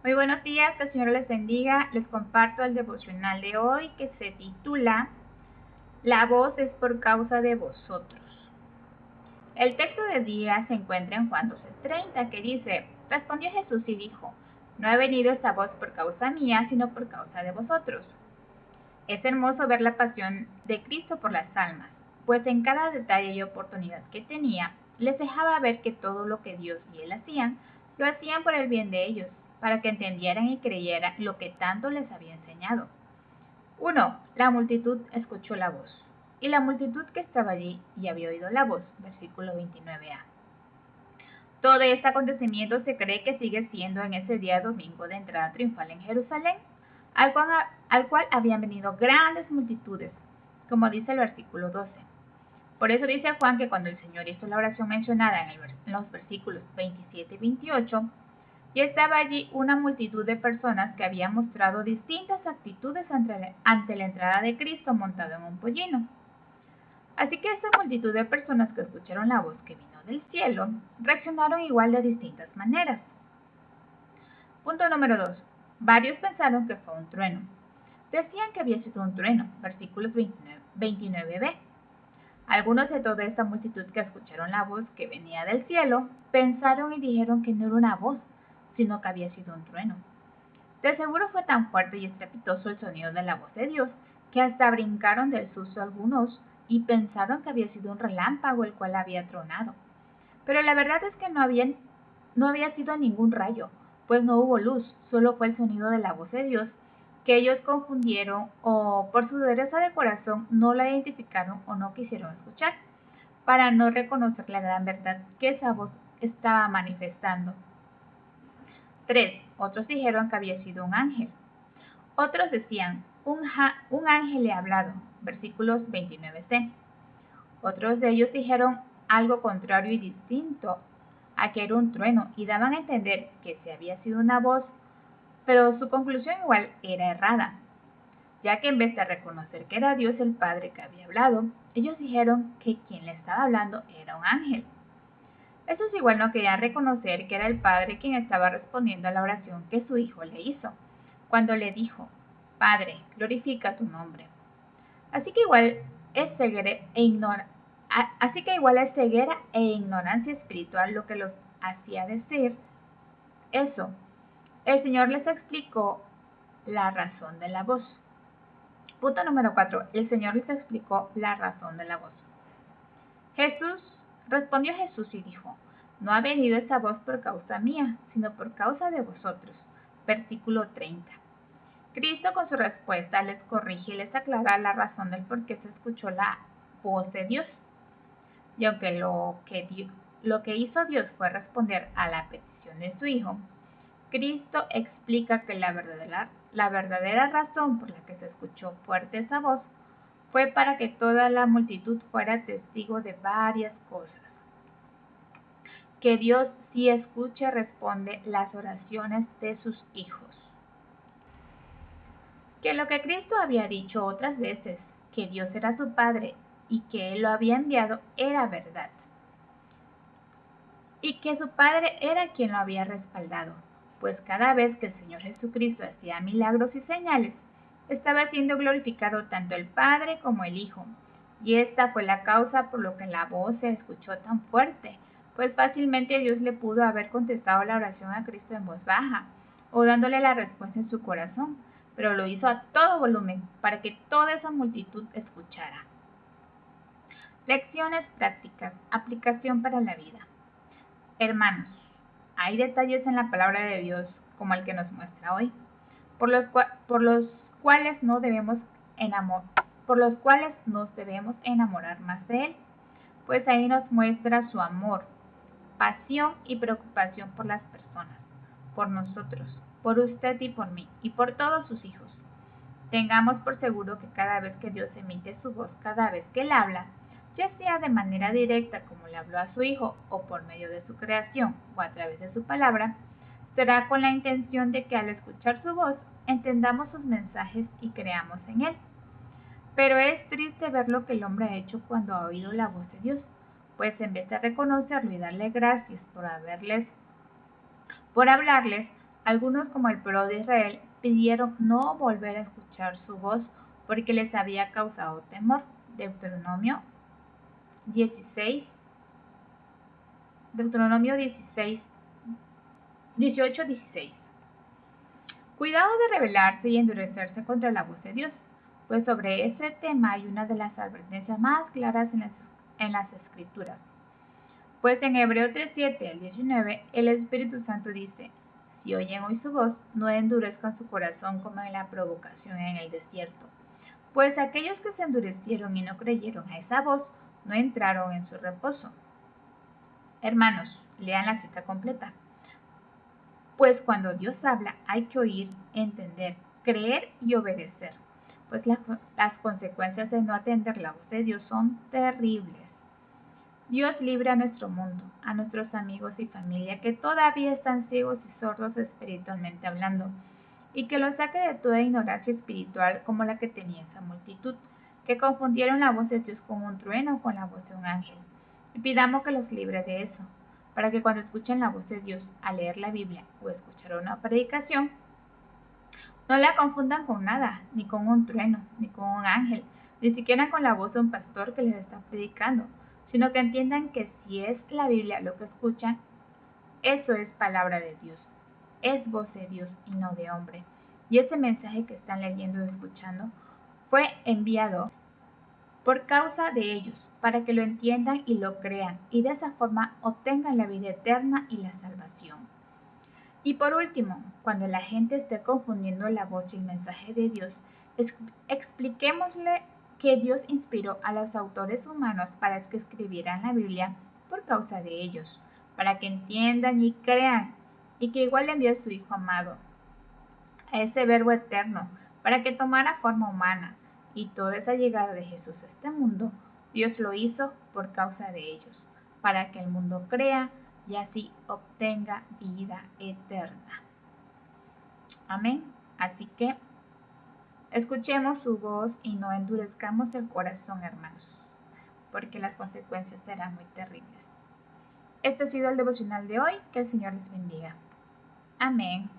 Muy buenos días, que el Señor les bendiga. Les comparto el devocional de hoy que se titula La voz es por causa de vosotros. El texto de día se encuentra en Juan 12:30 que dice, respondió Jesús y dijo, no ha venido esta voz por causa mía, sino por causa de vosotros. Es hermoso ver la pasión de Cristo por las almas, pues en cada detalle y oportunidad que tenía, les dejaba ver que todo lo que Dios y Él hacían, lo hacían por el bien de ellos, para que entendieran y creyeran lo que tanto les había enseñado. 1. La multitud escuchó la voz. Y la multitud que estaba allí y había oído la voz, versículo 29a. Todo este acontecimiento se cree que sigue siendo en ese día domingo de entrada triunfal en Jerusalén, al cual habían venido grandes multitudes, como dice el versículo 12. Por eso dice Juan que cuando el Señor hizo la oración mencionada en los versículos 27 y 28, ya estaba allí una multitud de personas que habían mostrado distintas actitudes ante la entrada de Cristo montado en un pollino. Así que esa multitud de personas que escucharon la voz que vino del cielo reaccionaron igual de distintas maneras. Punto número 2. Varios pensaron que fue un trueno. Decían que había sido un trueno, versículos 29b. Algunos de toda esta multitud que escucharon la voz que venía del cielo pensaron y dijeron que no era una voz, sino que había sido un trueno. De seguro fue tan fuerte y estrepitoso el sonido de la voz de Dios que hasta brincaron del susto algunos y pensaron que había sido un relámpago el cual había tronado. Pero la verdad es que no había sido ningún rayo, pues no hubo luz, solo fue el sonido de la voz de Dios que ellos confundieron o por su dureza de corazón no la identificaron o no quisieron escuchar, para no reconocer la gran verdad que esa voz estaba manifestando. 3. Otros dijeron que había sido un ángel. Otros decían, un ángel le ha hablado, versículos 29c. Otros de ellos dijeron algo contrario y distinto a que era un trueno y daban a entender que se había sido una voz, pero su conclusión igual era errada, ya que en vez de reconocer que era Dios el Padre que había hablado, ellos dijeron que quien le estaba hablando era un ángel. Estos igual no querían reconocer que era el Padre quien estaba respondiendo a la oración que su hijo le hizo, cuando le dijo, Padre, glorifica tu nombre. Así que igual es ceguera e ignorancia espiritual lo que los hacía decir eso. El Señor les explicó la razón de la voz. Punto número 4. El Señor les explicó la razón de la voz. Respondió Jesús y dijo, no ha venido esta voz por causa mía, sino por causa de vosotros. Versículo 30. Cristo con su respuesta les corrige y les aclara la razón del por qué se escuchó la voz de Dios. Y aunque lo que hizo Dios fue responder a la petición de su Hijo, Cristo explica que la verdadera razón por la que se escuchó fuerte esa voz fue para que toda la multitud fuera testigo de varias cosas. Que Dios sí escucha y responde las oraciones de sus hijos. Que lo que Cristo había dicho otras veces, que Dios era su Padre y que Él lo había enviado, era verdad. Y que su Padre era quien lo había respaldado, pues cada vez que el Señor Jesucristo hacía milagros y señales, estaba siendo glorificado tanto el Padre como el Hijo. Y esta fue la causa por lo que la voz se escuchó tan fuerte, pues fácilmente Dios le pudo haber contestado la oración a Cristo en voz baja, o dándole la respuesta en su corazón, pero lo hizo a todo volumen para que toda esa multitud escuchara. Lecciones prácticas, aplicación para la vida. Hermanos, hay detalles en la palabra de Dios como el que nos muestra hoy, por los cuales nos debemos enamorar más de Él, pues ahí nos muestra su amor, pasión y preocupación por las personas, por nosotros, por usted y por mí, y por todos sus hijos. Tengamos por seguro que cada vez que Dios emite su voz, cada vez que Él habla, ya sea de manera directa como le habló a su Hijo o por medio de su creación o a través de su palabra, será con la intención de que al escuchar su voz entendamos sus mensajes y creamos en Él. Pero es triste ver lo que el hombre ha hecho cuando ha oído la voz de Dios, pues en vez de reconocerlo y darle gracias por hablarles, Algunos, como el pueblo de Israel, pidieron no volver a escuchar su voz porque les había causado temor. Deuteronomio 16, Deuteronomio 16, 18-16. Cuidado de rebelarse y endurecerse contra la voz de Dios, pues sobre ese tema hay una de las advertencias más claras en las Escrituras. Pues en Hebreos 3:7 al 19, el Espíritu Santo dice: si oyen hoy su voz, no endurezcan su corazón como en la provocación en el desierto. Pues aquellos que se endurecieron y no creyeron a esa voz, no entraron en su reposo. Hermanos, lean la cita completa. Pues cuando Dios habla, hay que oír, entender, creer y obedecer. Pues las consecuencias de no atender la voz de Dios son terribles. Dios libre a nuestro mundo, a nuestros amigos y familia que todavía están ciegos y sordos espiritualmente hablando, y que los saque de toda ignorancia espiritual como la que tenía esa multitud, que confundieron la voz de Dios con un trueno o con la voz de un ángel. Y pidamos que los libre de eso, para que cuando escuchen la voz de Dios al leer la Biblia o escuchar una predicación, no la confundan con nada, ni con un trueno, ni con un ángel, ni siquiera con la voz de un pastor que les está predicando, sino que entiendan que si es la Biblia lo que escuchan, eso es palabra de Dios, es voz de Dios y no de hombre. Y ese mensaje que están leyendo y escuchando fue enviado por causa de ellos, para que lo entiendan y lo crean, y de esa forma obtengan la vida eterna y la salvación. Y por último, cuando la gente esté confundiendo la voz y el mensaje de Dios, expliquémosle que Dios inspiró a los autores humanos para que escribieran la Biblia por causa de ellos, para que entiendan y crean, y que igual envió a su Hijo amado, a ese Verbo eterno, para que tomara forma humana, y toda esa llegada de Jesús a este mundo, Dios lo hizo por causa de ellos, para que el mundo crea y así obtenga vida eterna. Amén. Así que escuchemos su voz y no endurezcamos el corazón, hermanos, porque las consecuencias serán muy terribles. Este ha sido el devocional de hoy. Que el Señor les bendiga. Amén.